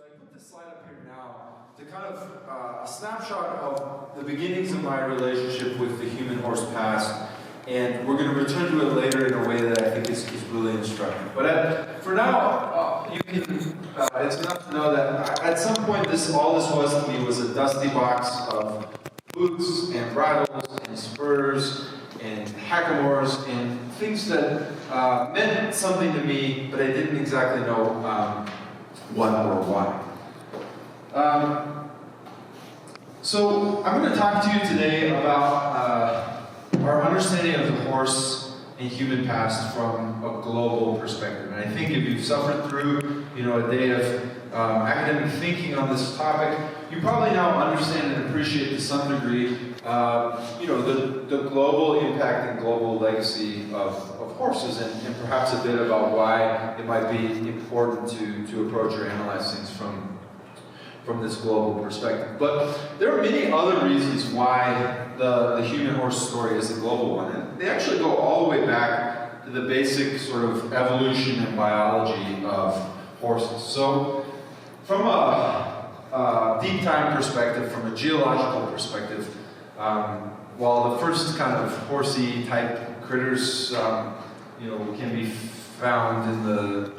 So I put this slide up here now to kind of a snapshot of the beginnings of my relationship with the human-horse past, and we're going to return to it later in a way that I think is really instructive. But for now, you can, it's enough to know that at some point all this was to me was a dusty box of boots and bridles and spurs and hackamores and things that meant something to me, but I didn't exactly know what or why. So I'm going to talk to you today about our understanding of the horse and human past from a global perspective. And I think if you've suffered through, a day of academic thinking on this topic, you probably now understand and appreciate to some degree, the global impact and global legacy of horses, and perhaps a bit about why it might be important to approach or analyze things from this global perspective. But there are many other reasons why the human horse story is a global one, and they actually go all the way back to the basic sort of evolution and biology of horses. So from a deep time perspective, from a geological perspective, while the first kind of horsey type critters can be found in the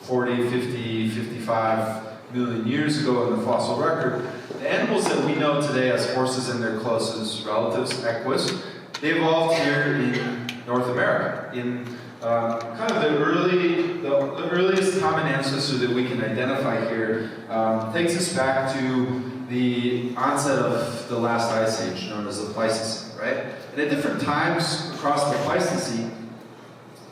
40, 50, 55 million years ago in the fossil record, the animals that we know today as horses and their closest relatives, equus, they evolved here in North America, in kind of the earliest common ancestor that we can identify here takes us back to the onset of the last ice age, known as the Pleistocene, right? And at different times across the Pleistocene,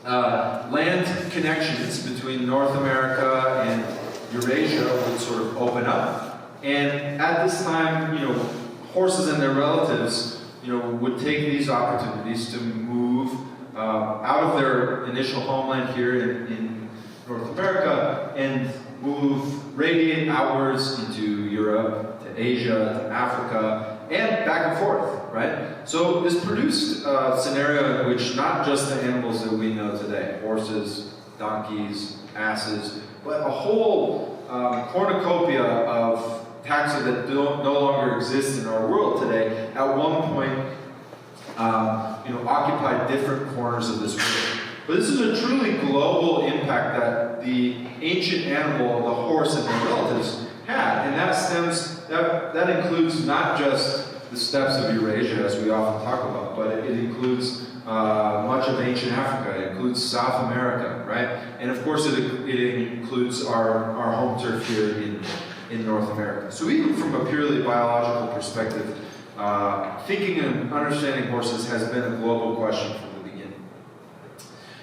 land connections between North America and Eurasia would sort of open up. And at this time, horses and their relatives, would take these opportunities to move out of their initial homeland here in North America and radiate outwards into Europe, to Asia, to Africa, and back and forth, right? So this produced a scenario in which not just the animals that we know today, horses, donkeys, asses, but a whole cornucopia of taxa that no longer exist in our world today, at one point, occupied different corners of this world. But this is a truly global impact that the ancient animal, the horse, and their relatives had, and that includes not just the steppes of Eurasia, as we often talk about, but it includes much of ancient Africa. It includes South America, right? And of course, it includes our home turf here in North America. So even from a purely biological perspective, thinking and understanding horses has been a global question from the beginning.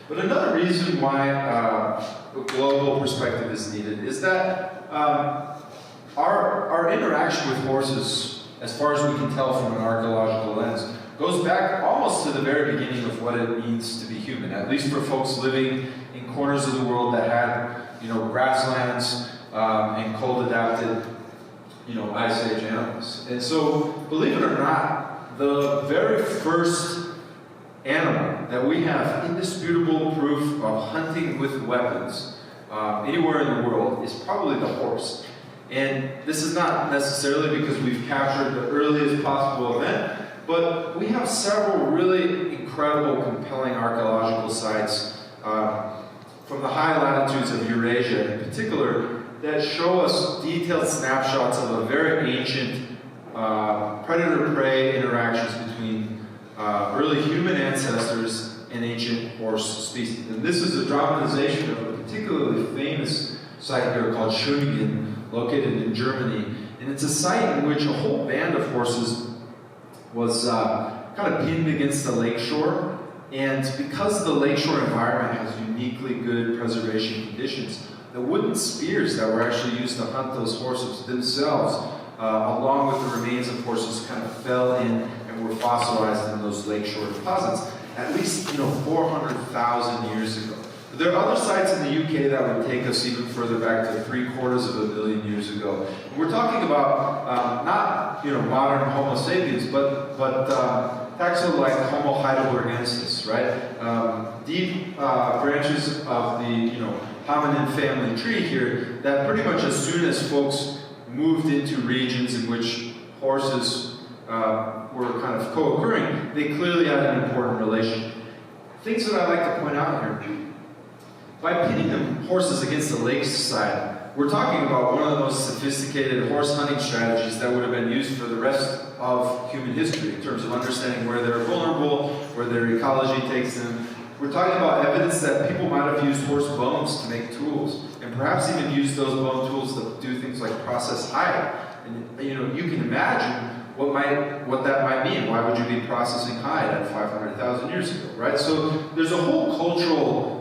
But another reason why a global perspective is needed is that our interaction with horses, as far as we can tell from an archaeological lens, goes back almost to the very beginning of what it means to be human, at least for folks living in corners of the world that had, grasslands and cold-adapted, ice age animals. And so, believe it or not, the very first animal that we have indisputable proof of hunting with weapons anywhere in the world is probably the horse. And this is not necessarily because we've captured the earliest possible event, but we have several really incredible, compelling archaeological sites from the high latitudes of Eurasia in particular that show us detailed snapshots of a very ancient predator-prey interactions between early human ancestors and ancient horse species. And this is a dramatization of a particularly famous site here called Schöningen, located in Germany. And it's a site in which a whole band of horses was kind of pinned against the lakeshore. And because the lakeshore environment has uniquely good preservation conditions, the wooden spears that were actually used to hunt those horses themselves, along with the remains of horses, kind of fell in and were fossilized in those lakeshore deposits, at least 400,000 years ago. There are other sites in the UK that would take us even further back to 750,000 years ago. And we're talking about not modern Homo sapiens, but taxa like Homo heidelbergensis, right? Deep branches of the hominin family tree here, that pretty much as soon as folks moved into regions in which horses were kind of co-occurring, they clearly had an important relationship. Things that I like to point out here. By pitting the horses against the lakeside, we're talking about one of the most sophisticated horse hunting strategies that would have been used for the rest of human history in terms of understanding where they're vulnerable, where their ecology takes them. We're talking about evidence that people might have used horse bones to make tools, and perhaps even used those bone tools to do things like process hide. And you can imagine what that might mean. Why would you be processing hide at 500,000 years ago, right? So there's a whole cultural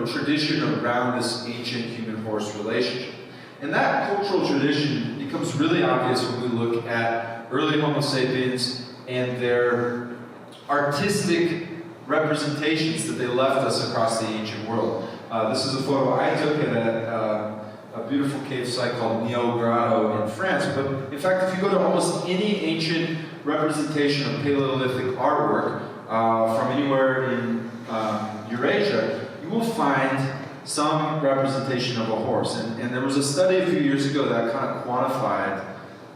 tradition around this ancient human-horse relationship. And that cultural tradition becomes really obvious when we look at early Homo sapiens and their artistic representations that they left us across the ancient world. This is a photo I took at a beautiful cave site called Neo Grotto in France. But in fact, if you go to almost any ancient representation of Paleolithic artwork from anywhere in Eurasia, you will find some representation of a horse. And there was a study a few years ago that kind of quantified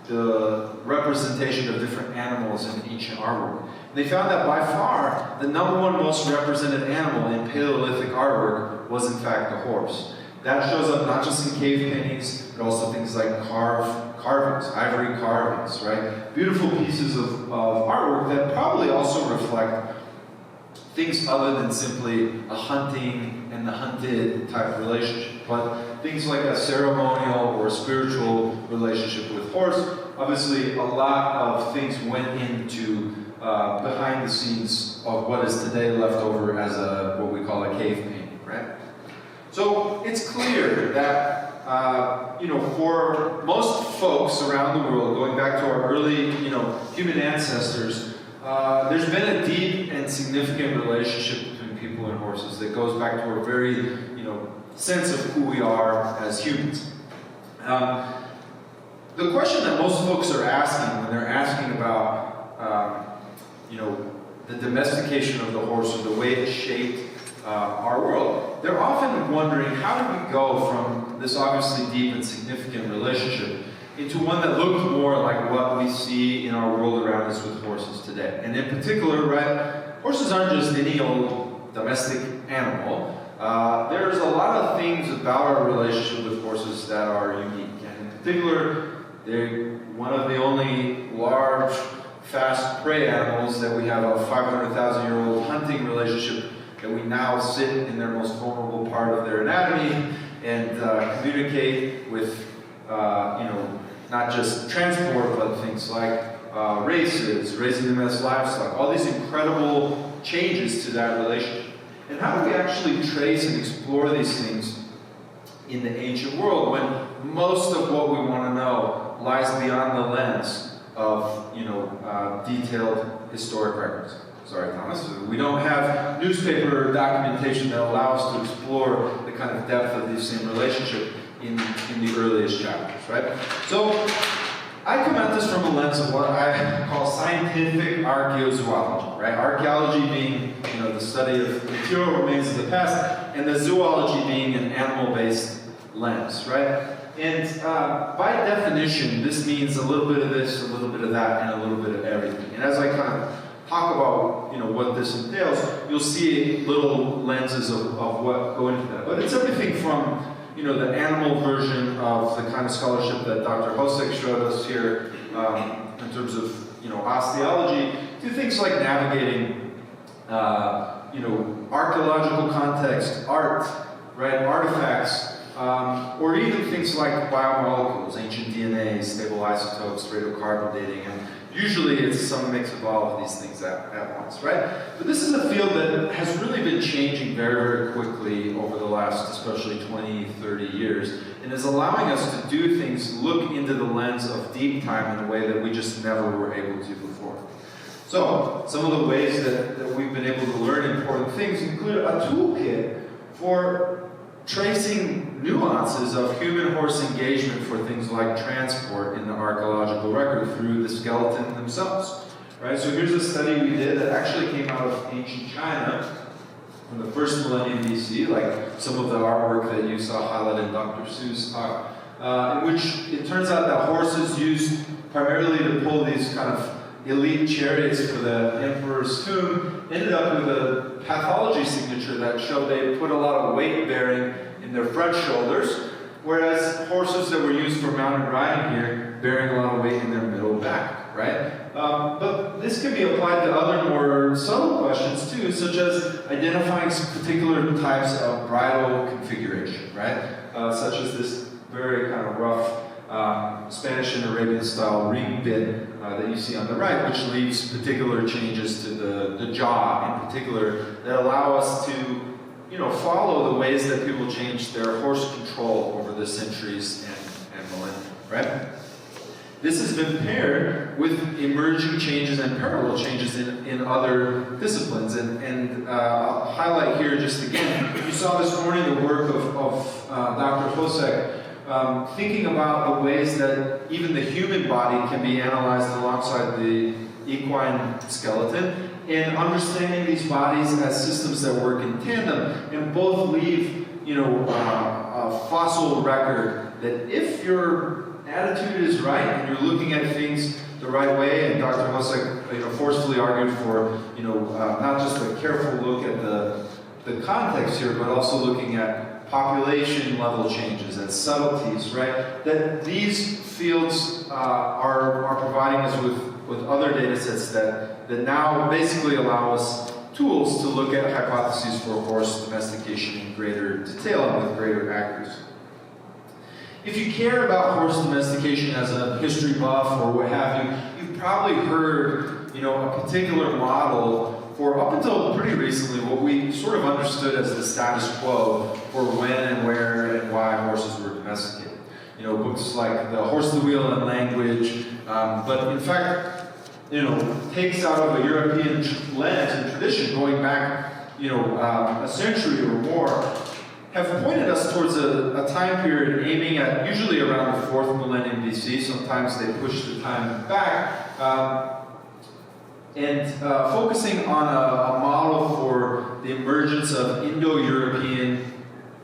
the representation of different animals in ancient artwork. They found that by far, the #1 most represented animal in Paleolithic artwork was in fact the horse. That shows up not just in cave paintings, but also things like carvings, ivory carvings, right? Beautiful pieces of artwork that probably also reflect things other than simply a hunting and the hunted type relationship, but things like a ceremonial or a spiritual relationship with horse. Obviously, a lot of things went into behind the scenes of what is today left over as what we call a cave painting, right? So it's clear that for most folks around the world, going back to our early human ancestors, there's been a deep and significant relationship between people and horses that goes back to our very, sense of who we are as humans. The question that most folks are asking when they're asking about, the domestication of the horse or the way it shaped our world, they're often wondering, how did we go from this obviously deep and significant relationship into one that looked more like what we see in our world around us with horses today. And in particular, right, horses aren't just any old domestic animal. There's a lot of things about our relationship with horses that are unique. And in particular, they're one of the only large, fast prey animals that we have a 500,000-year-old hunting relationship that we now sit in their most vulnerable part of their anatomy and communicate with, not just transport, but things like races, raising them as livestock, all these incredible changes to that relationship. And how do we actually trace and explore these things in the ancient world when most of what we want to know lies beyond the lens of, detailed historic records? Sorry, Thomas. We don't have newspaper documentation that allows us to explore the kind of depth of this same relationship in the earliest chapters, right? So I come at this from a lens of what I call scientific archaeozoology, right? Archaeology being, the study of material remains of the past, and the zoology being an animal-based lens, right? And by definition, this means a little bit of this, a little bit of that, and a little bit of everything. And as I kind of talk about what this entails, you'll see little lenses of what go into that. But it's everything from the animal version of the kind of scholarship that Dr. Hosek showed us here in terms of osteology, to things like navigating archaeological context, art, right, artifacts, or even things like biomolecules, ancient DNA, stable isotopes, radiocarbon dating, and usually it's some mix of all of these things at once, right? But this is a field that has really been changing very, very quickly over the last, especially 20, 30 years, and is allowing us to do things, look into the lens of deep time in a way that we just never were able to before. So, some of the ways that we've been able to learn important things include a toolkit for tracing nuances of human-horse engagement for things like transport in the archaeological record through the skeleton themselves, right? So here's a study we did that actually came out of ancient China from the first millennium BC, like some of the artwork that you saw highlighted in Dr. Su's talk, in which it turns out that horses used primarily to pull these kind of elite chariots for the emperor's tomb ended up with a pathology signature that showed they put a lot of weight bearing in their front shoulders, whereas horses that were used for mounted riding here bearing a lot of weight in their middle back, right? But this can be applied to other more subtle questions too, such as identifying particular types of bridle configuration, right? Such as this very kind of rough Spanish and Arabian style ring bit that you see on the right, which leaves particular changes to the jaw in particular that allow us to follow the ways that people changed their horse control over the centuries and millennia, right? This has been paired with emerging changes and parallel changes in other disciplines. And I'll highlight here just again, you saw this morning the work of Dr. Hosek thinking about the ways that even the human body can be analyzed alongside the equine skeleton, and understanding these bodies as systems that work in tandem and both leave a fossil record that if your attitude is right and you're looking at things the right way, and Dr. Hosek forcefully argued for not just a careful look at the context here, but also looking at population level changes and subtleties, right? That these fields are providing us with other data sets that now basically allow us tools to look at hypotheses for horse domestication in greater detail and with greater accuracy. If you care about horse domestication as a history buff or what have you, you've probably heard a particular model for up until pretty recently what we sort of understood as the status quo for when and where and why horses were domesticated. Books like The Horse, the Wheel, and Language, but in fact, takes out of a European lens and tradition going back, a century or more, have pointed us towards a time period aiming at usually around the 4th millennium BC. Sometimes they push the time back, and focusing on a model for the emergence of Indo-European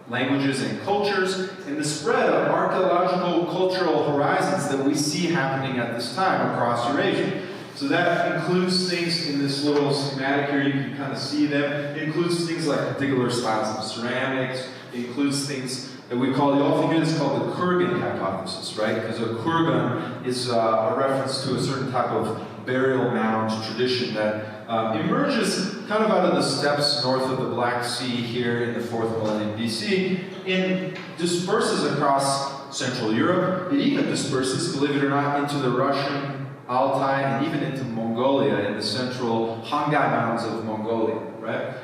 languages and cultures, and the spread of archaeological cultural horizons that we see happening at this time across Eurasia. So that includes things in this little schematic here, you can kind of see them. It includes things like particular styles of ceramics. It includes things that we call, you often hear this called the Kurgan hypothesis, right? Because a Kurgan is a reference to a certain type of burial mound tradition that emerges kind of out of the steppes north of the Black Sea here in the 4th millennium BC and disperses across Central Europe. It even disperses, believe it or not, into the Russian Altai and even into Mongolia in the central Hanggai Mountains of Mongolia, right?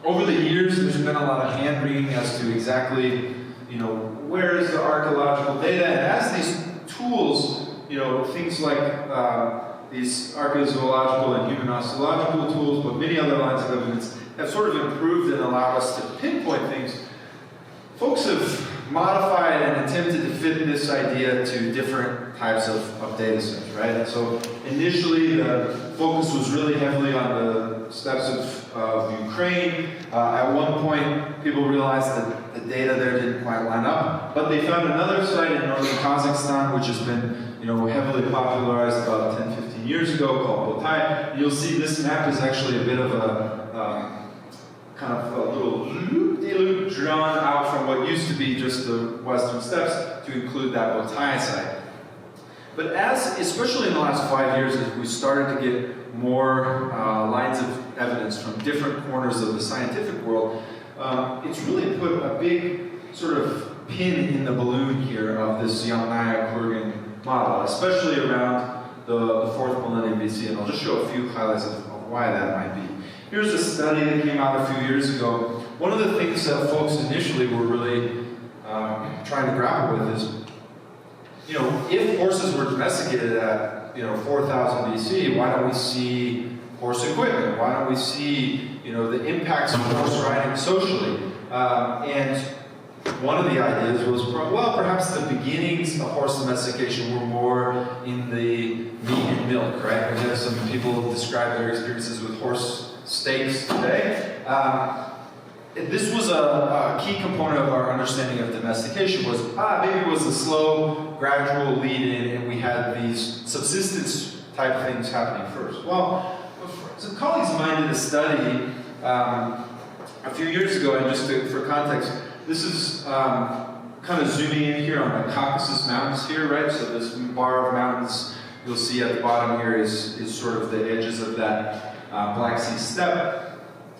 Over the years, there's been a lot of hand-wringing as to exactly, where is the archaeological data, and as these tools, things like these archaeozoological and human osteological tools, but many other lines of evidence have sort of improved and allowed us to pinpoint things. Folks have modified and attempted to fit this idea to different types of data sets, right? And so initially the focus was really heavily on the steppes of Ukraine. At one point, people realized that the data there didn't quite line up, but they found another site in northern Kazakhstan, which has been heavily popularized about 10, 15 years ago, called Botai. You'll see this map is actually a bit of a kind of a little loop drawn out from what used to be just the Western Steppes to include that Botai site. But especially in the last 5 years, as we started to get more lines of evidence from different corners of the scientific world, it's really put a big sort of pin in the balloon here of this Yamnaya Kurgan model, especially around the 4th millennium BC, and I'll just show a few highlights of why that might be. Here's a study that came out a few years ago. One of the things that folks initially were really trying to grapple with is, if horses were domesticated at 4000 BC, why don't we see horse equipment? Why don't we see the impacts of horse riding socially? And one of the ideas was, well, perhaps the beginnings of horse domestication were more in the meat and milk, right? We have some people describe their experiences with horse steaks today. This was a key component of our understanding of domestication was, maybe it was a slow, gradual lead-in, and we had these subsistence type things happening first. Well, some colleagues of mine did a study a few years ago, and just for context, this is kind of zooming in here on the Caucasus Mountains here, right? So this bar of mountains you'll see at the bottom here is sort of the edges of that Black Sea steppe.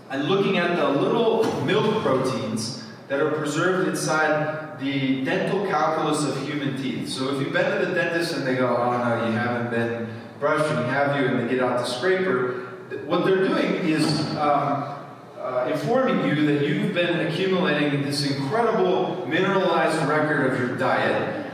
And looking at the little milk proteins that are preserved inside the dental calculus of human teeth. So if you've been to the dentist and they go, oh no, you haven't been brushing, have you? And they get out the scraper, what they're doing is informing you that you've been accumulating this incredible mineralized record of your diet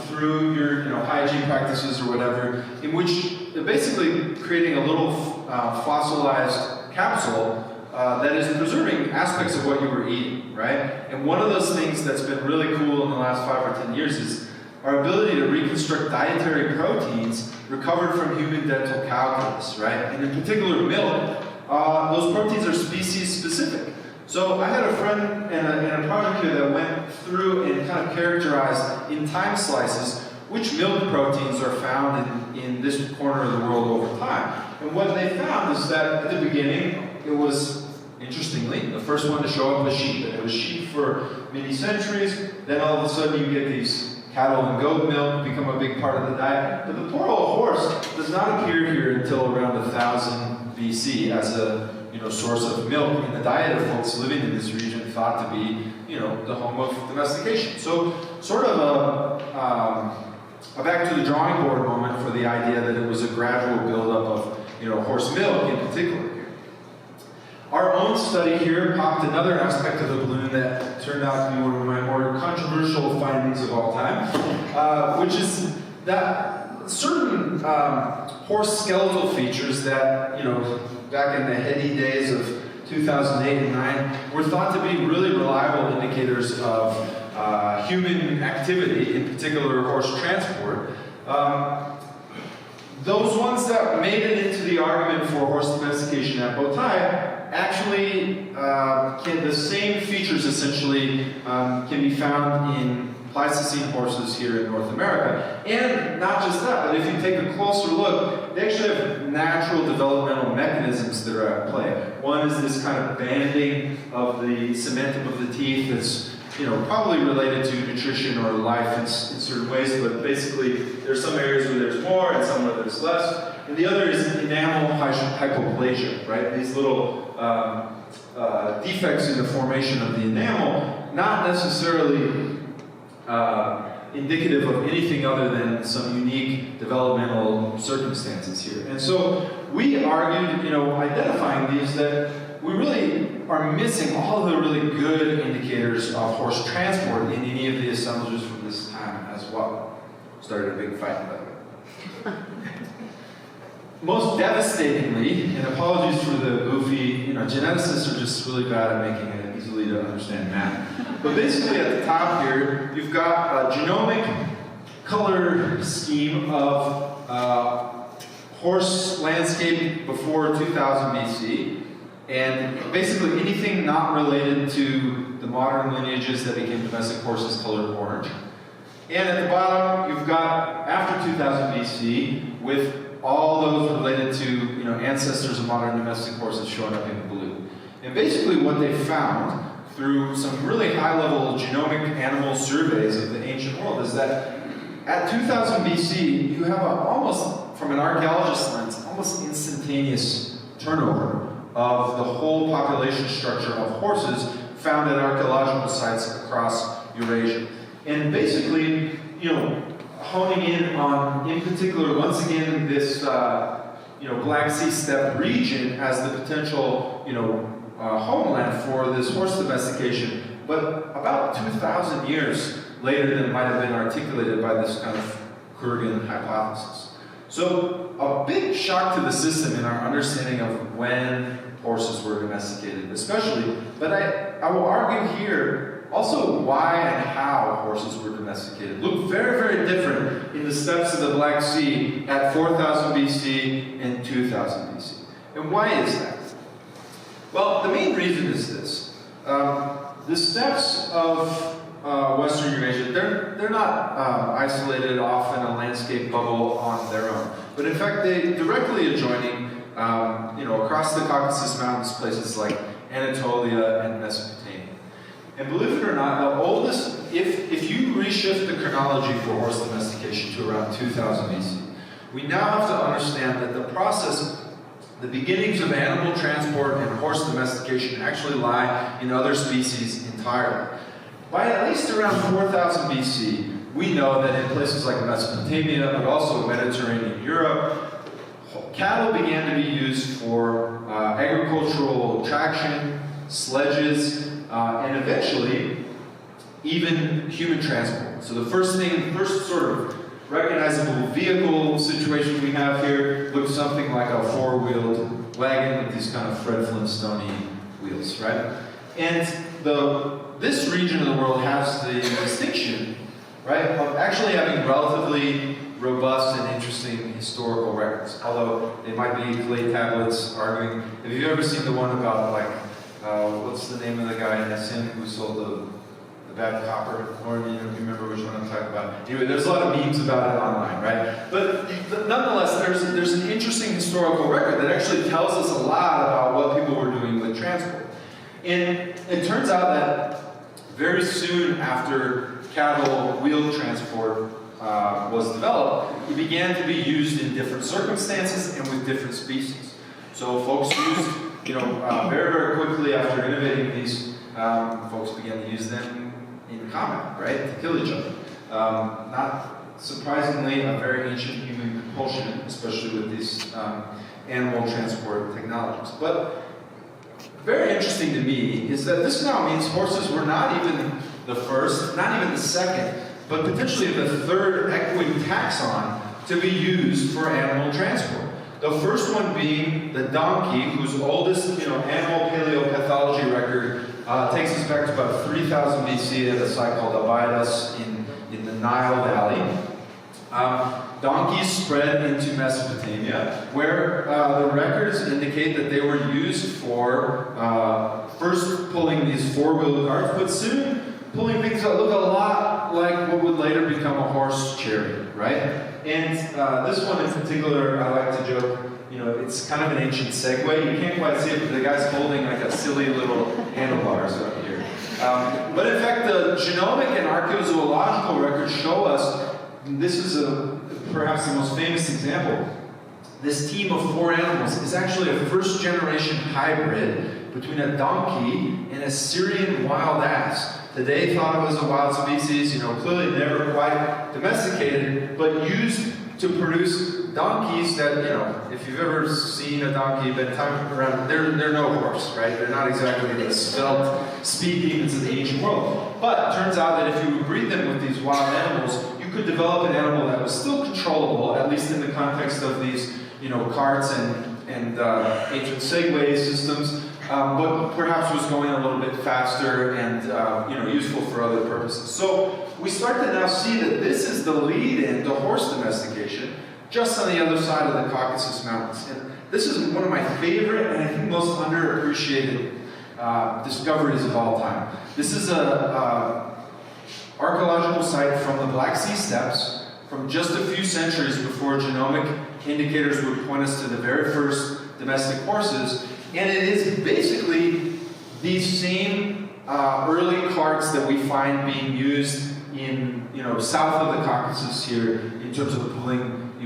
through your hygiene practices or whatever, in which they're basically creating a little fossilized capsule that is preserving aspects of what you were eating, right? And one of those things that's been really cool in the last 5 or 10 years is our ability to reconstruct dietary proteins recovered from human dental calculus, right? And in particular milk, those proteins are species specific. So I had a friend in a project here that went through and kind of characterized in time slices which milk proteins are found in this corner of the world over time. And what they found is that at the beginning, it was, interestingly, the first one to show up was sheep. And it was sheep for many centuries. Then all of a sudden you get these cattle and goat milk become a big part of the diet. But the poor old horse does not appear here until around 1000 BC as a source of milk in the diet of folks living in this region thought to be the home of domestication. So sort of a back to the drawing board moment for the idea that it was a gradual buildup of horse milk in particular. Our own study here popped another aspect of the balloon that turned out to be one of my more controversial findings of all time, which is that certain horse skeletal features that, back in the heady days of 2008 and 2009 were thought to be really reliable indicators of human activity, in particular horse transport. Those ones that made it into the argument for horse domestication at Botai actually the same features essentially can be found in Pleistocene horses here in North America. And not just that, but if you take a closer look, they actually have natural developmental mechanisms that are at play. One is this kind of banding of the cementum of the teeth that's probably related to nutrition or life in certain ways, but basically there's some areas where there's more and some where there's less. And the other is enamel hypoplasia, right? These little defects in the formation of the enamel, not necessarily indicative of anything other than some unique developmental circumstances here. And so we argued, identifying these, that we really are missing all of the really good indicators of horse transport in any of the assemblages from this time as well. Started a big fight about it. Most devastatingly, and apologies for the goofy, geneticists are just really bad at making it easily to understand math. But basically at the top here, you've got a genomic color scheme of horse landscape before 2000 BC. And basically anything not related to the modern lineages that became domestic horses colored orange. And at the bottom, you've got after 2000 BC with all those related to ancestors of modern domestic horses showing up in blue. And basically what they found through some really high-level genomic animal surveys of the ancient world is that at 2000 BC, you have almost, from an archaeologist's lens, almost instantaneous turnover of the whole population structure of horses found at archaeological sites across Eurasia. And basically, honing in on, in particular, once again, this Black Sea steppe region as the potential, homeland for this horse domestication, but about 2,000 years later than might have been articulated by this kind of Kurgan hypothesis. So a big shock to the system in our understanding of when horses were domesticated, especially, but I will argue here also why and how horses were domesticated. Look very, very different in the steppes of the Black Sea at 4000 BC and 2000 BC. And why is that? Well, the main reason is this. The steppes of Western Eurasia, they're not isolated off in a landscape bubble on their own. But in fact, they directly adjoining, across the Caucasus Mountains, places like Anatolia and Mesopotamia. And believe it or not, the oldest, if you reshift the chronology for horse domestication to around 2000 BC, we now have to understand that the process, the beginnings of animal transport and horse domestication actually lie in other species entirely. By at least around 4000 BC, we know that in places like Mesopotamia, but also Mediterranean Europe, cattle began to be used for agricultural traction, sledges, and eventually even human transport. So the first sort of recognizable vehicle situation we have here looks something like a four-wheeled wagon with these kind of Fred Flintstone-y wheels, right? And this region of the world has the distinction, right, of actually having relatively robust and interesting historical records. Although they might be clay tablets arguing. Have you ever seen the one about, like, what's the name of the guy in Essen who sold the bad copper? Or you remember which one I'm talking about? Anyway, there's a lot of memes about it online, right? But nonetheless, there's an interesting historical record that actually tells us a lot about what people were doing with transport. And it turns out that very soon after cattle wheeled transport was developed, it began to be used in different circumstances and with different species. So folks used, very, very quickly after innovating these, folks began to use them in combat, right, to kill each other. Not surprisingly, a very ancient human compulsion, especially with these animal transport technologies. But very interesting to me is that this now means horses were not even the first, not even the second, but potentially the third equine taxon to be used for animal transport. The first one being the donkey, whose oldest, animal paleopathology record takes us back to about 3000 BC at a site called Abydos in the Nile Valley. Donkeys spread into Mesopotamia, where the records indicate that they were used for first pulling these four-wheeled carts, but soon pulling things that look a lot like what would later become a horse chariot, right? And this one in particular, I like to joke, it's kind of an ancient Segway. You can't quite see it, but the guy's holding like a silly little handlebars up here. But in fact, the genomic and archaeozoological records show us, this is perhaps the most famous example, this team of four animals is actually a first-generation hybrid between a donkey and a Syrian wild ass. Today thought of as a wild species, clearly never quite domesticated, but used to produce donkeys that, if you've ever seen a donkey, been time around, they're no horse, right? They're not exactly the svelte speed demons of the ancient world. But it turns out that if you breed them with these wild animals, you could develop an animal that was still controllable, at least in the context of these, carts and ancient Segway systems, but perhaps was going a little bit faster and useful for other purposes. So we start to now see that this is the lead-in to horse domestication, just on the other side of the Caucasus Mountains. And this is one of my favorite and I think most underappreciated discoveries of all time. This is a archaeological site from the Black Sea steppes from just a few centuries before genomic indicators would point us to the very first domestic horses. And it is basically these same early carts that we find being used in, south of the Caucasus here in terms of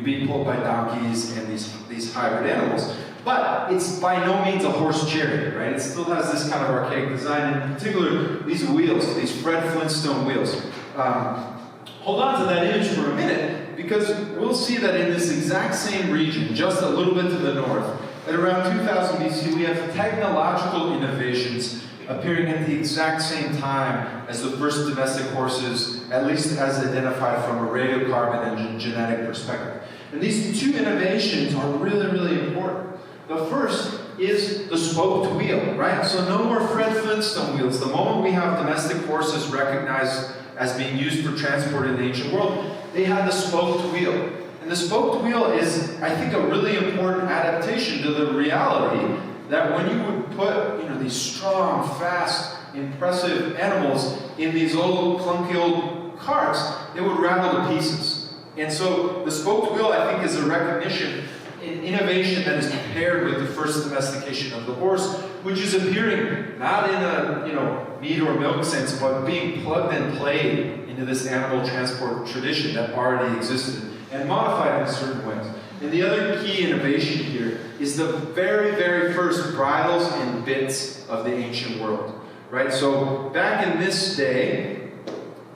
being pulled by donkeys and these hybrid animals. But it's by no means a horse chariot, right? It still has this kind of archaic design, in particular these wheels, these Fred Flintstone wheels. Hold on to that image for a minute, because we'll see that in this exact same region, just a little bit to the north, at around 2000 BC, we have technological innovations appearing at the exact same time as the first domestic horses, at least as identified from a radiocarbon and genetic perspective. And these two innovations are really, really important. The first is the spoked wheel, right? So no more Fred Flintstone wheels. The moment we have domestic horses recognized as being used for transport in the ancient world, they had the spoked wheel. And the spoked wheel is, I think, a really important adaptation to the reality that when you would put, these strong, fast, impressive animals in these old, clunky old carts, they would rattle to pieces. And so the spoked wheel, I think, is a recognition, an innovation that is paired with the first domestication of the horse, which is appearing not in a, meat or milk sense, but being plugged and played into this animal transport tradition that already existed and modified in certain ways. And the other key innovation here is the very, very first bridles and bits of the ancient world, right? So back in this day,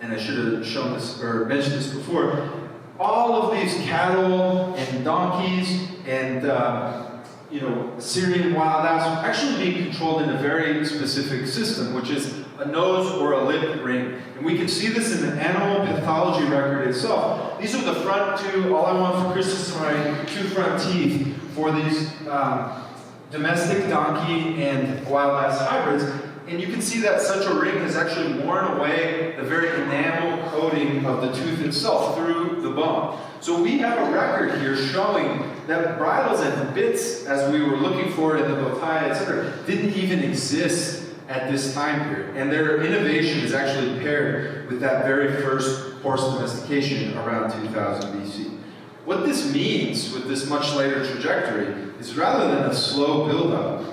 and I should have shown this or mentioned this before, all of these cattle and donkeys and Syrian wild ass are actually being controlled in a very specific system, which is a nose or a lip ring. And we can see this in the animal pathology record itself. These are the front two, all I want for Christmas are my two front teeth for these domestic donkey and wild ass hybrids. And you can see that such a ring has actually worn away the very enamel coating of the tooth itself through the bone. So we have a record here showing that bridles and bits, as we were looking for in the bow tie, etc., didn't even exist at this time period. And their innovation is actually paired with that very first horse domestication around 2000 BC. What this means with this much later trajectory is rather than a slow buildup,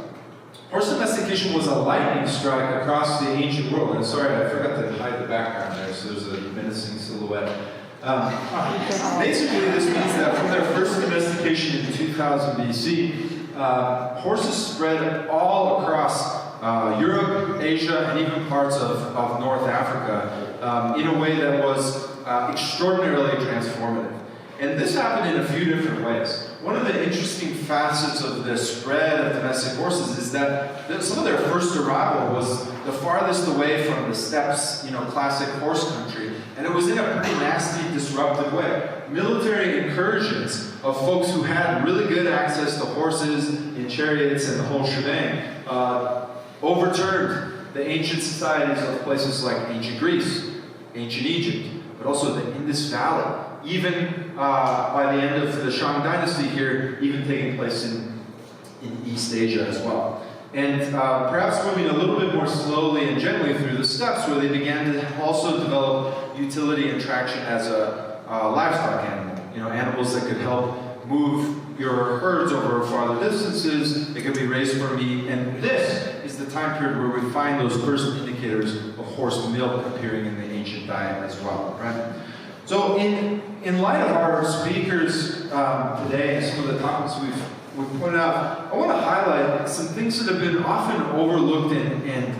horse domestication was a lightning strike across the ancient world. And sorry, I forgot to hide the background there, so there's a menacing silhouette. Basically, this means that from their first domestication in 2000 BC, horses spread all across Europe, Asia, and even parts of North Africa in a way that was extraordinarily transformative. And this happened in a few different ways. One of the interesting facets of the spread of domestic horses is that some of their first arrival was the farthest away from the steppes, classic horse country, and it was in a pretty nasty, disruptive way. Military incursions of folks who had really good access to horses in chariots and the whole shebang overturned the ancient societies of places like ancient Greece, ancient Egypt, but also the Indus Valley. Even by the end of the Shang dynasty here, even taking place in East Asia as well. And perhaps moving a little bit more slowly and gently through the steppes, where they began to also develop utility and traction as a livestock animal. Animals that could help move your herds over farther distances, they could be raised for meat, and this is the time period where we find those first indicators of horse milk appearing in the ancient diet as well, right? So in light of our speakers today and some of the topics we've pointed out, I want to highlight some things that have been often overlooked and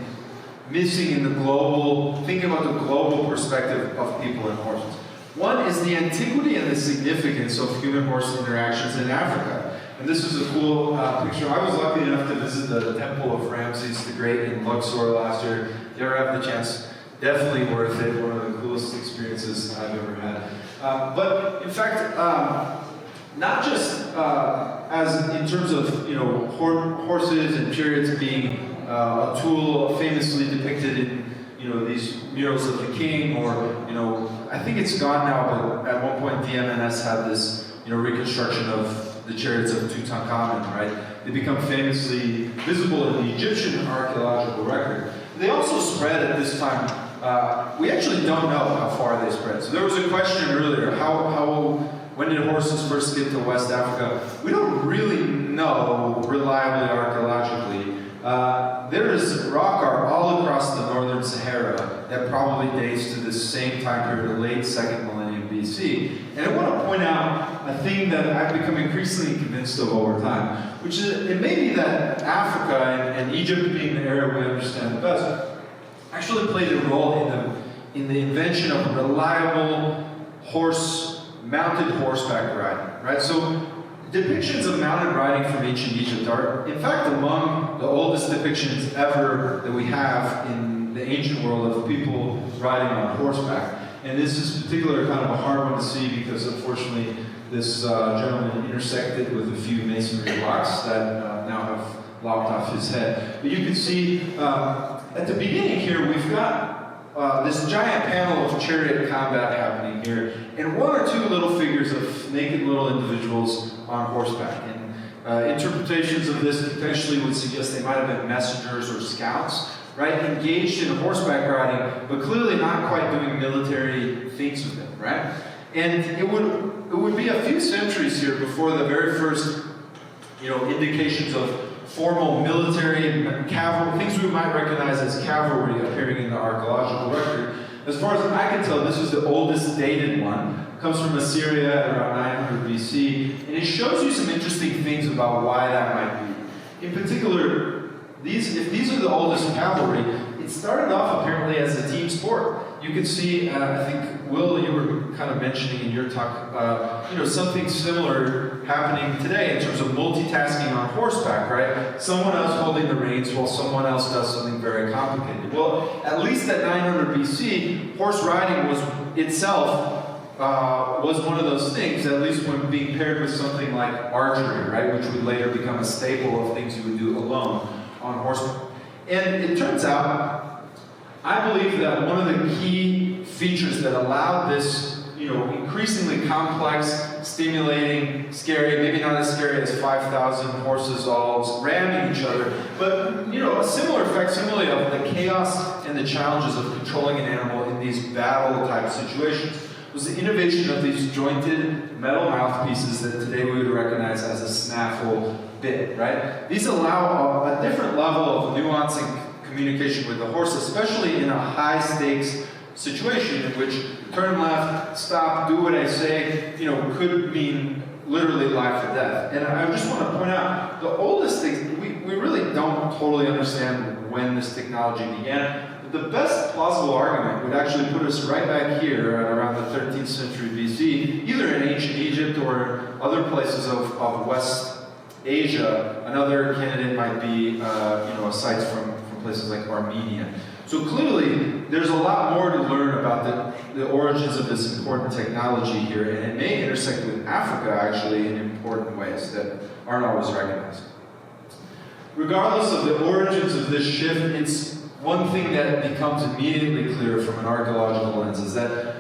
missing in the global, thinking about the global perspective of people and horses. One is the antiquity and the significance of human-horse interactions in Africa. And this is a cool picture. I was lucky enough to visit the Temple of Ramses the Great in Luxor last year. If you ever have the chance, definitely worth it. One of the coolest experiences I've ever had. But in fact, not just as in terms of horses and chariots being a tool famously depicted in these murals of the king, or I think it's gone now, but at one point DMNS had this reconstruction of the chariots of Tutankhamun, right? They become famously visible in the Egyptian archaeological record. They also spread at this time. We actually don't know how far they spread. So there was a question earlier, when did horses first get to West Africa? We don't really know reliably archaeologically. There is rock art all across the northern Sahara that probably dates to this same time period, the late 2nd millennium BC. And I want to point out a thing that I've become increasingly convinced of over time, which is it may be that Africa and Egypt being the area we understand the best, actually played a role in the invention of reliable mounted horseback riding, right? So depictions of mounted riding from ancient Egypt are, in fact, among the oldest depictions ever that we have in the ancient world of people riding on horseback. And this is particularly kind of a hard one to see because, unfortunately, this gentleman intersected with a few masonry blocks that now have lopped off his head. But you can see at the beginning here, we've got this giant panel of chariot combat happening here, and one or two little figures of naked little individuals on horseback. And interpretations of this potentially would suggest they might have been messengers or scouts, right? Engaged in horseback riding, but clearly not quite doing military things with them, right? And it would be a few centuries here before the very first, indications of formal military cavalry, things we might recognize as cavalry appearing in the archaeological record. As far as I can tell, this is the oldest dated one. It comes from Assyria at around 900 BC, and it shows you some interesting things about why that might be. In particular, if these are the oldest cavalry, it started off apparently as a team sport. You can see, I think, Will, you were kind of mentioning in your talk, something similar happening today in terms of multitasking on horseback, right? Someone else holding the reins while someone else does something very complicated. Well, at least at 900 BC, horse riding was itself was one of those things, at least when being paired with something like archery, right? Which would later become a staple of things you would do alone on horseback. And it turns out, I believe that one of the key features that allowed this, increasingly complex, stimulating, scary, maybe not as scary as 5,000 horses all ramming each other, but, a similar facsimile of the chaos and the challenges of controlling an animal in these battle-type situations was the innovation of these jointed metal mouthpieces that today we would recognize as a snaffle bit, right? These allow a different level of nuancing communication with the horse, especially in a high-stakes situation in which turn left, stop, do what I say, could mean literally life or death. And I just want to point out, the oldest things, we really don't totally understand when this technology began. The best plausible argument would actually put us right back here around the 13th century BC, either in ancient Egypt or other places of West Asia. Another candidate might be, sites from places like Armenia. So clearly, there's a lot more to learn about the origins of this important technology here, and it may intersect with Africa, actually, in important ways that aren't always recognized. Regardless of the origins of this shift, it's one thing that becomes immediately clear from an archaeological lens is that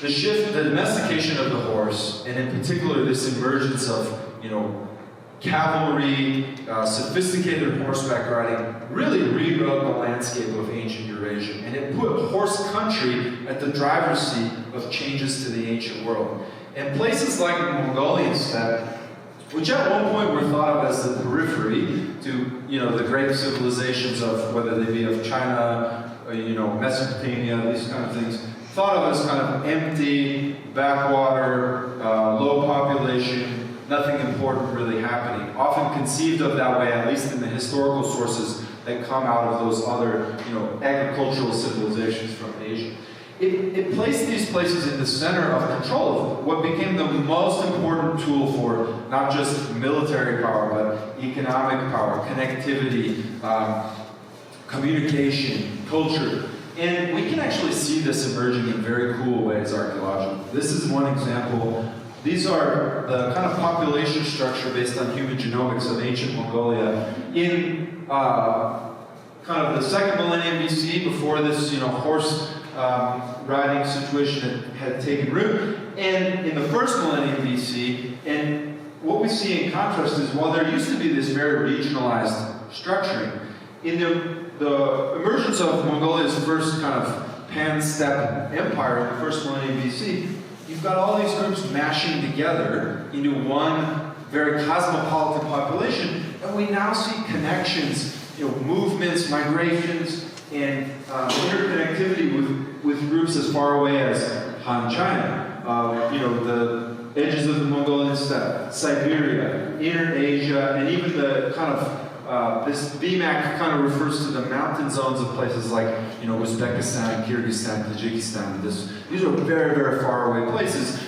the shift, the domestication of the horse, and in particular this emergence of, cavalry, sophisticated horseback riding, really rewrote the landscape of ancient Eurasia, and it put horse country at the driver's seat of changes to the ancient world. And places like the Mongolian steppe, which at one point were thought of as the periphery to, the great civilizations of, whether they be of China, Mesopotamia, these kind of things, thought of as kind of empty, backwater, low population, nothing important really happening. Often conceived of that way, at least in the historical sources that come out of those other, agricultural civilizations from Asia. It placed these places in the center of control of what became the most important tool for not just military power, but economic power, connectivity, communication, culture. And we can actually see this emerging in very cool ways archaeologically. This is one example. These are the kind of population structure based on human genomics of ancient Mongolia in kind of the second millennium BC, before this, horse riding situation had taken root, and in the first millennium BC. And what we see in contrast is, while there used to be this very regionalized structuring, in the emergence of Mongolia's first kind of pan-steppe empire in the first millennium BC, you've got all these groups mashing together into one very cosmopolitan population, and we now see connections, movements, migrations, and interconnectivity with groups as far away as Han China, the edges of the Mongolian steppe, Siberia, Inner Asia, and even the kind of this VMAC kind of refers to the mountain zones of places like, Uzbekistan, Kyrgyzstan, Tajikistan. These are very, very far away places,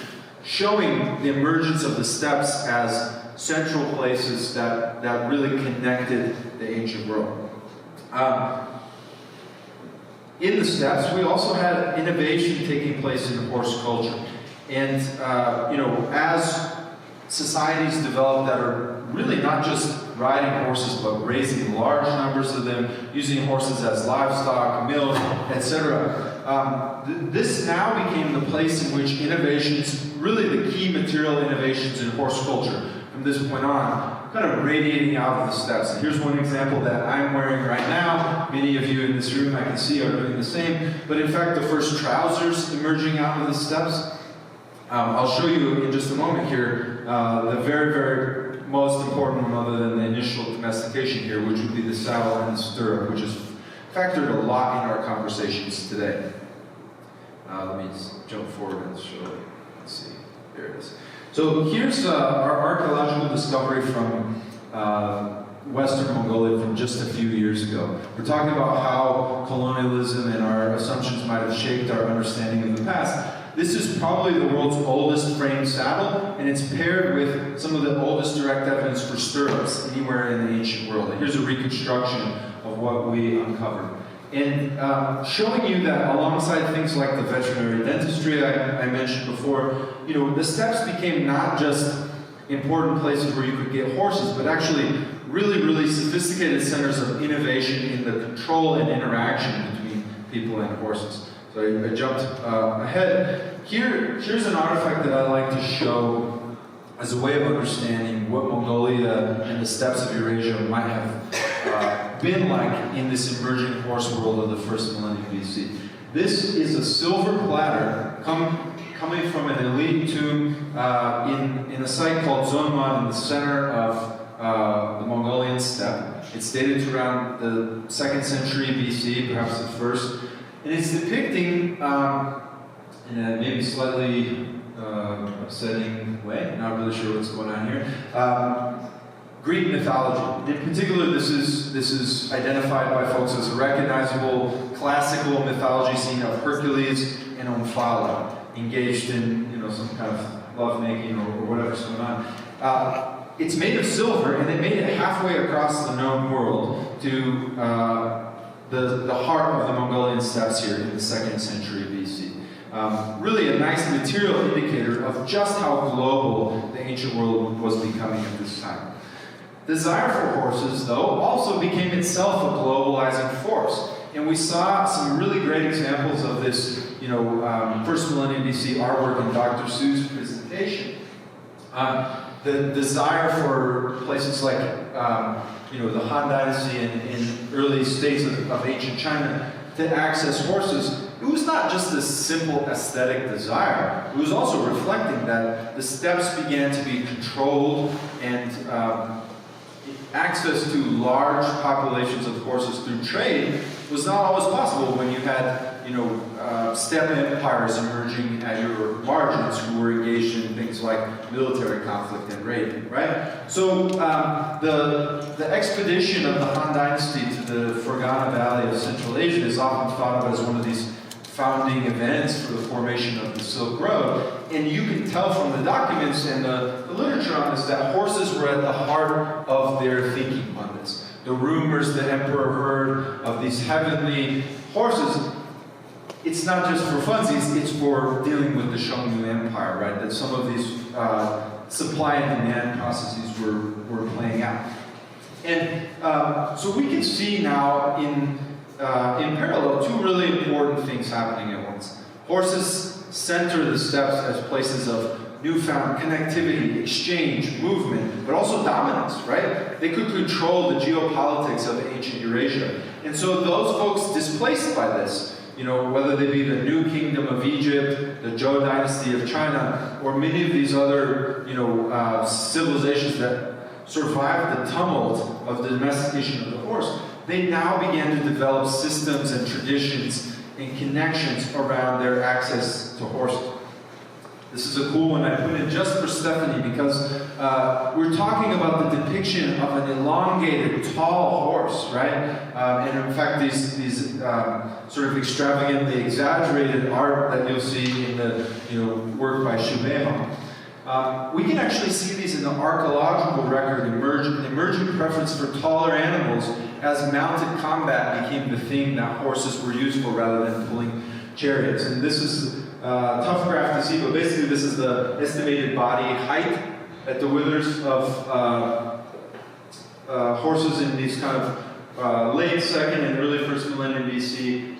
showing the emergence of the steppes as central places that really connected the ancient world. In the steppes, we also had innovation taking place in horse culture. And, as societies developed that are really not just riding horses, but raising large numbers of them, using horses as livestock, milk, etc. This now became the place in which innovations, really the key material innovations in horse culture, the from this point on, kind of radiating out of the steppes. And here's one example that I'm wearing right now. Many of you in this room I can see are doing the same. But in fact, the first trousers emerging out of the steppes, I'll show you in just a moment here, the very, very most important one other than the initial domestication here, which would be the saddle and the stirrup, which is factored a lot in our conversations today. Let me jump forward and show it. Let's see. There it is. So here's our archaeological discovery from Western Mongolia from just a few years ago. We're talking about how colonialism and our assumptions might have shaped our understanding of the past. This is probably the world's oldest framed saddle, and it's paired with some of the oldest direct evidence for stirrups anywhere in the ancient world. And here's a reconstruction of what we uncovered. And showing you that alongside things like the veterinary dentistry I mentioned before, you know, the steppes became not just important places where you could get horses, but actually really, really sophisticated centers of innovation in the control and interaction between people and horses. So I jumped ahead. Here's an artifact that I like to show as a way of understanding what Mongolia and the steppes of Eurasia might have been like in this emerging horse world of the first millennium BC. This is a silver platter coming from an elite tomb in a site called Zonman in the center of the Mongolian steppe. It's dated to around the 2nd century BC, perhaps the 1st. And it's depicting, in a maybe slightly upsetting way, not really sure what's going on here, Greek mythology. In particular, this is identified by folks as a recognizable classical mythology scene of Hercules and Omphale engaged in, you know, some kind of lovemaking or whatever's going on. It's made of silver, and they made it halfway across the known world to the heart of the Mongolian steppes here in the 2nd century BC. Really a nice material indicator of just how global the ancient world was becoming at this time. Desire for horses, though, also became itself a globalizing force. And we saw some really great examples of this, you know, first millennium BC artwork in Dr. Su's presentation. The desire for places like, you know, the Han Dynasty and early states of ancient China to access horses, it was not just a simple aesthetic desire. It was also reflecting that the steppes began to be controlled and access to large populations of horses through trade was not always possible when you had, you know, steppe empires emerging at your margins who were engaged in things like military conflict and raid, right? So the expedition of the Han Dynasty to the Fergana Valley of Central Asia is often thought of as one of these founding events for the formation of the Silk Road. And you can tell from the documents and the literature on this that horses were at the heart of their thinking on this. The rumors the emperor heard of these heavenly horses, it's not just for funsies, it's for dealing with the Xiongnu Empire, right? That some of these supply and demand processes were playing out. And so we can see now in parallel two really important things happening at once. Horses center the steppes as places of newfound connectivity, exchange, movement, but also dominance, right? They could control the geopolitics of ancient Eurasia. And so those folks displaced by this, you know, whether they be the New Kingdom of Egypt, the Zhou Dynasty of China, or many of these other, you know, civilizations that survived the tumult of the domestication of the horse, they now began to develop systems and traditions and connections around their access to horses. This is a cool one I put in just for Stephanie because we're talking about the depiction of an elongated, tall horse, right? And in fact, these sort of extravagantly exaggerated art that you'll see in the, you know, work by Xu Beihong. We can actually see these in the archaeological record, emerging preference for taller animals as mounted combat became the thing that horses were used for rather than pulling chariots. And this is tough graph to see, but basically this is the estimated body height at the withers of horses in these kind of late 2nd and early 1st millennium BC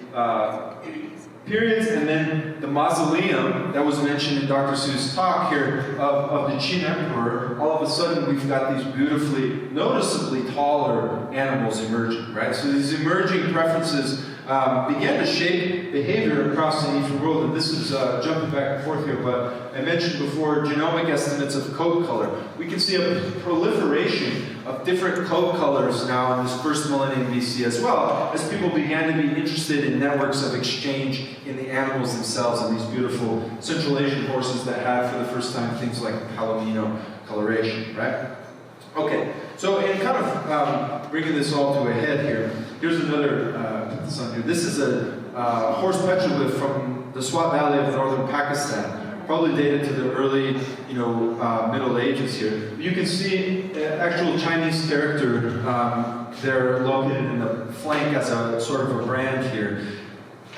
periods, and then the mausoleum that was mentioned in Dr. Su's talk here of the Qin Emperor. All of a sudden, we've got these beautifully, noticeably taller animals emerging, right? So these emerging preferences began to shape behavior across the ancient world, and this is jumping back and forth here, but I mentioned before genomic estimates of coat color. We can see a proliferation of different coat colors now in this first millennium BC as well, as people began to be interested in networks of exchange in the animals themselves and these beautiful Central Asian horses that had for the first time things like palomino coloration, right? Okay, so in kind of bringing this all to a head here, here's another, put this on here. This is a horse petroglyph from the Swat Valley of northern Pakistan, probably dated to the early, Middle Ages here. You can see actual Chinese character there located in the flank as a sort of a brand here.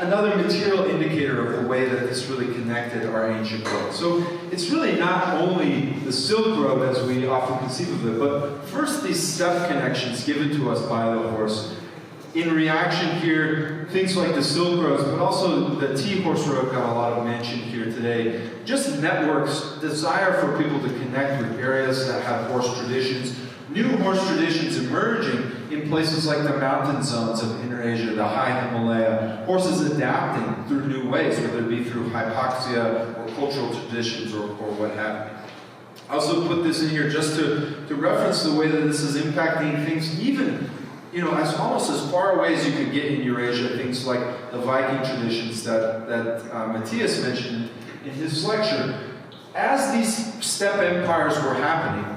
Another material indicator of the way that this really connected our ancient world. So it's really not only the Silk Road as we often conceive of it, but first these steppe connections given to us by the horse. In reaction here, things like the Silk Roads, but also the Tea Horse Road got a lot of mention here today. Just networks, desire for people to connect with areas that have horse traditions, new horse traditions emerging in places like the mountain zones of Inner Asia, the high Himalaya, horses adapting through new ways, whether it be through hypoxia or cultural traditions or what have you. I also put this in here just to reference the way that this is impacting things even, as almost as far away as you could get in Eurasia, things like the Viking traditions that Matthias mentioned in his lecture. As these steppe empires were happening,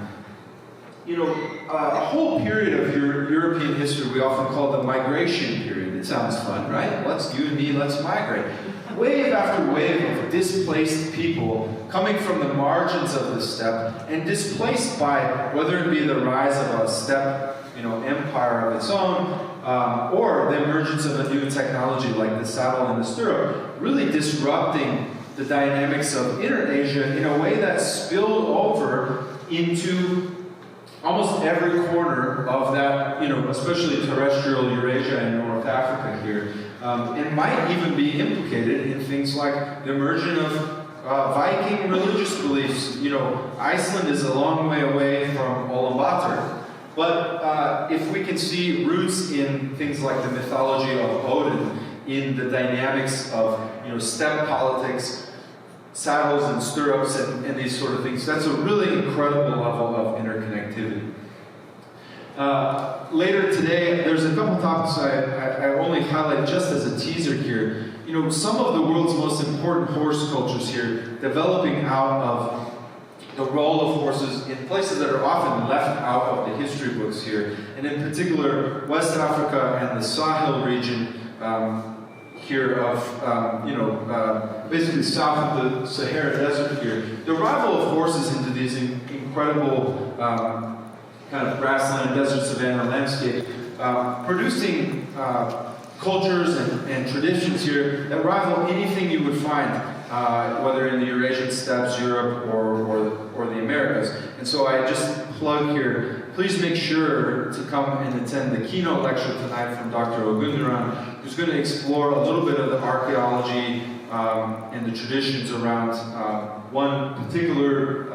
a whole period of European history we often call the migration period. It sounds fun, right? Let's migrate. Wave after wave of displaced people coming from the margins of the steppe and displaced by whether it be the rise of a steppe empire of its own, or the emergence of a new technology like the saddle and the stirrup, really disrupting the dynamics of Inner Asia in a way that spilled over into almost every corner of that, especially terrestrial Eurasia and North Africa here, and might even be implicated in things like the emergence of Viking religious beliefs. Iceland is a long way away from Ulaanbaatar, but if we can see roots in things like the mythology of Odin, in the dynamics of steppe politics, saddles and stirrups and these sort of things, that's a really incredible level of interconnectivity. Later today, there's a couple topics I only highlight just as a teaser here. Some of the world's most important horse cultures here, developing out of the role of horses in places that are often left out of the history books here, and in particular West Africa and the Sahel region here of, basically south of the Sahara Desert here. The arrival of horses into these incredible kind of grassland, desert, savanna landscape, producing cultures and traditions here that rival anything you would find, whether in the Eurasian Steppes, Europe, or the Americas. And so I just plug here, please make sure to come and attend the keynote lecture tonight from Dr. Ogunduran, who's going to explore a little bit of the archaeology and the traditions around one particular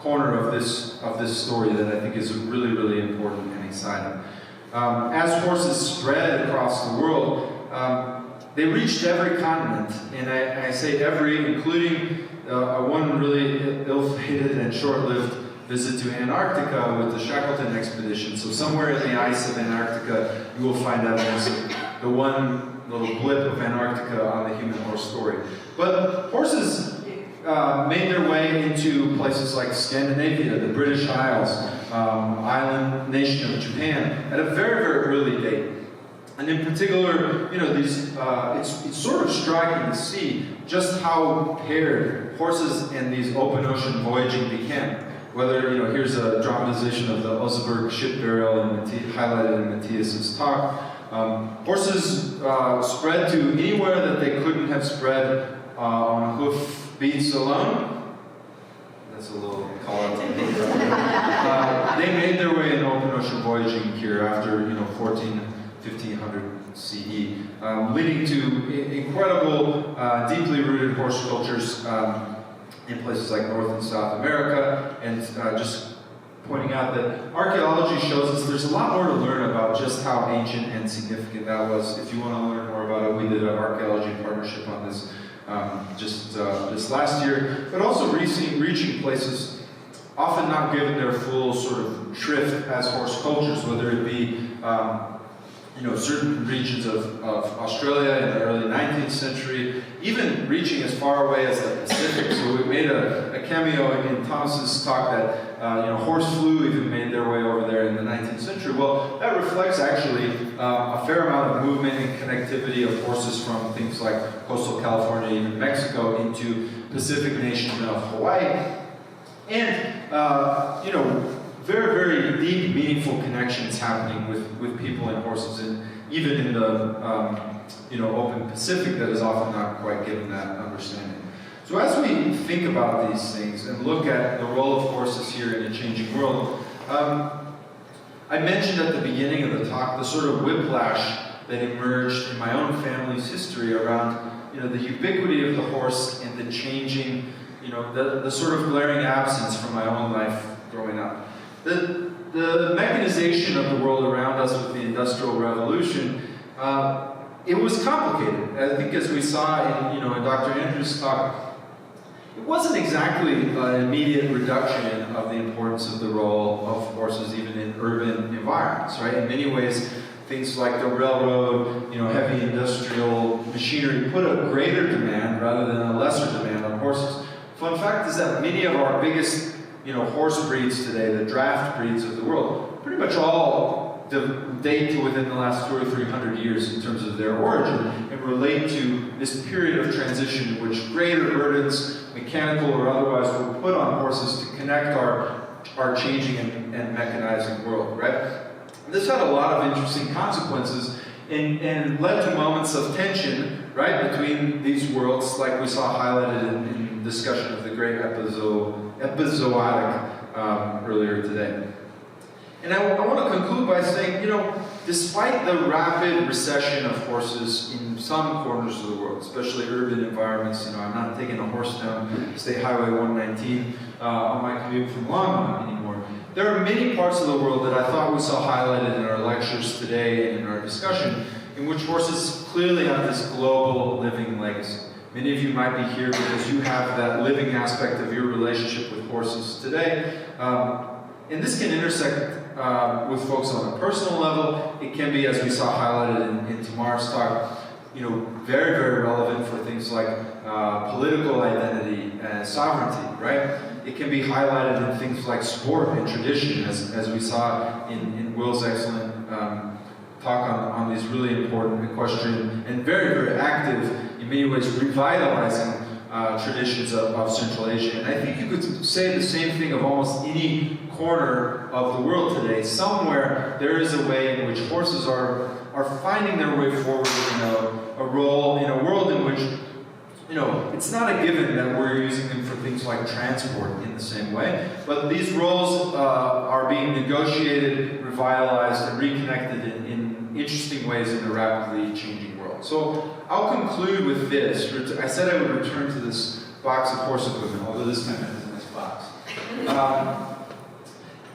corner of this story that I think is really, really important and exciting. As horses spread across the world, they reached every continent, and I say every, including one really ill-fated and short-lived visit to Antarctica with the Shackleton expedition. So somewhere in the ice of Antarctica, you will find evidence of the one little blip of Antarctica on the human horse story. But horses made their way into places like Scandinavia, the British Isles, island nation of Japan, at a very, very early date. And in particular, it's sort of striking to see just how paired horses and these open ocean voyaging became. Whether, here's a dramatization of the Oseberg ship burial highlighted in Matthias's talk. Horses spread to anywhere that they couldn't have spread on hoof beats alone. That's a little call out. They made their way in open ocean voyaging here after, 1500 CE, leading to incredible, deeply rooted horse cultures in places like North and South America, and just pointing out that archaeology shows us there's a lot more to learn about just how ancient and significant that was. If you want to learn more about it, we did an archaeology partnership on this this last year, but also reaching places often not given their full sort of shrift as horse cultures, whether it be certain regions of Australia in the early 19th century, even reaching as far away as the Pacific. So we made a cameo in Thomas's talk that horse flu even made their way over there in the 19th century. Well, that reflects actually a fair amount of movement and connectivity of horses from things like coastal California, even Mexico, into Pacific nations of Hawaii. And, very, very deep, meaningful connections happening with people and horses, and even in the open Pacific that is often not quite given that understanding. So as we think about these things and look at the role of horses here in a changing world, I mentioned at the beginning of the talk the sort of whiplash that emerged in my own family's history around the ubiquity of the horse and the changing, the sort of glaring absence from my own life growing up. The mechanization of the world around us with the Industrial Revolution, it was complicated. I think as we saw in Dr. Andrews' talk, it wasn't exactly an immediate reduction of the importance of the role of horses even in urban environments, right? In many ways, things like the railroad, heavy industrial machinery put a greater demand rather than a lesser demand on horses. Fun fact is that many of our biggest horse breeds today, the draft breeds of the world, pretty much all date to within the last 200 or 300 years in terms of their origin, and relate to this period of transition in which greater burdens, mechanical or otherwise, were put on horses to connect our changing and mechanizing world, right? This had a lot of interesting consequences and led to moments of tension, right, between these worlds, like we saw highlighted in discussion of the great epizootic earlier today. And I want to conclude by saying, despite the rapid recession of horses in some corners of the world, especially urban environments, I'm not taking a horse down State Highway 119 on my commute from Longmont anymore. There are many parts of the world that I thought we saw highlighted in our lectures today and in our discussion, in which horses clearly have this global living legacy. Many of you might be here because you have that living aspect of your relationship with horses today. And this can intersect with folks on a personal level. It can be, as we saw highlighted in Tamar's talk, very, very relevant for things like political identity and sovereignty, right? It can be highlighted in things like sport and tradition, as we saw in Will's excellent talk on these really important equestrian and very, very active, in many ways, revitalizing traditions of Central Asia. And I think you could say the same thing of almost any corner of the world today. Somewhere there is a way in which horses are finding their way forward in a role in a world in which it's not a given that we're using them for things like transport in the same way, but these roles are being negotiated, revitalized, and reconnected in interesting ways in a rapidly changing world. So I'll conclude with this. I said I would return to this box of horse equipment, although this time it is a nice box.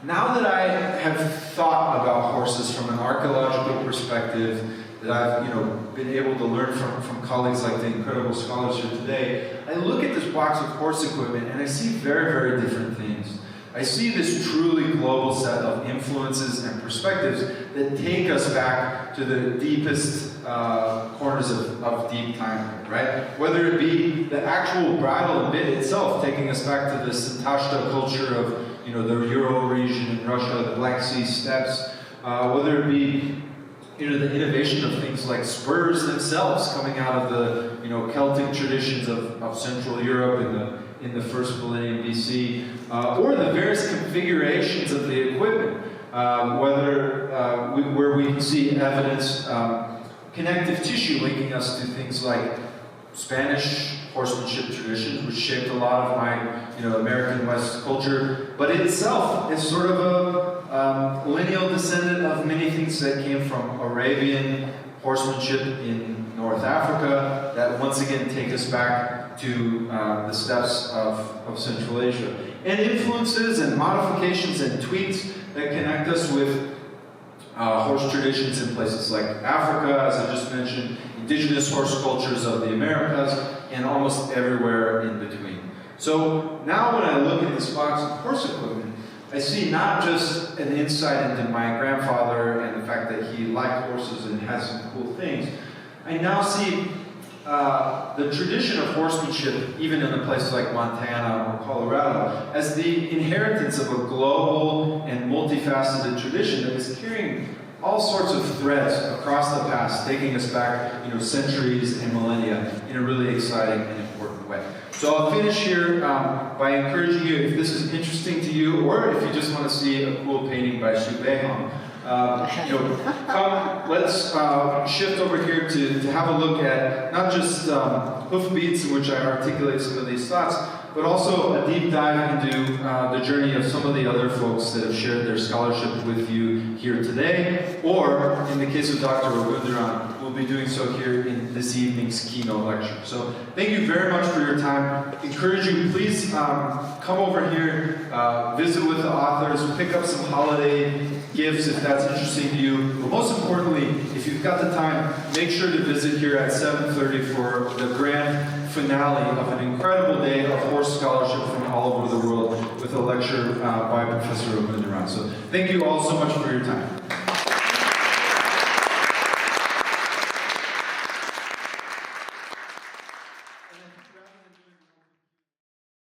Now that I have thought about horses from an archaeological perspective, that I've been able to learn from colleagues like the incredible scholars here today, I look at this box of horse equipment and I see very, very different things. I see this truly global set of influences and perspectives that take us back to the deepest corners of deep time, right? Whether it be the actual bridle and bit itself, taking us back to the Santashta culture of the Eurasian in Russia, the Black Sea steppes, whether it be the innovation of things like spurs themselves coming out of the Celtic traditions of Central Europe in the first millennium BC, or the various configurations of the equipment, where we can see evidence, connective tissue linking us to things like Spanish horsemanship traditions, which shaped a lot of my American West culture, but itself is sort of a lineal descendant of many things that came from Arabian horsemanship in North Africa that once again take us back to the steppes of Central Asia. And influences and modifications and tweaks that connect us with horse traditions in places like Africa, as I just mentioned, indigenous horse cultures of the Americas, and almost everywhere in between. So now when I look at this box of horse equipment, I see not just an insight into my grandfather and the fact that he liked horses and had some cool things. I now see the tradition of horsemanship, even in a place like Montana or Colorado, as the inheritance of a global and multifaceted tradition that is carrying all sorts of threads across the past, taking us back, centuries and millennia in a really exciting and important way. So I'll finish here by encouraging you, if this is interesting to you, or if you just want to see a cool painting by Xu Beihong, come, let's shift over here to have a look at not just hoofbeats in which I articulate some of these thoughts, but also a deep dive into the journey of some of the other folks that have shared their scholarship with you here today, or in the case of Dr. Rabundaran, we'll be doing so here in this evening's keynote lecture. So thank you very much for your time. Encourage you, please come over here, visit with the authors, pick up some holiday gifts if that's interesting to you. But most importantly, if you've got the time, make sure to visit here at 7:30 for the grand finale of an incredible day of horse scholarship from all over the world with a lecture by Professor Rabundaran. So thank you all so much for your time.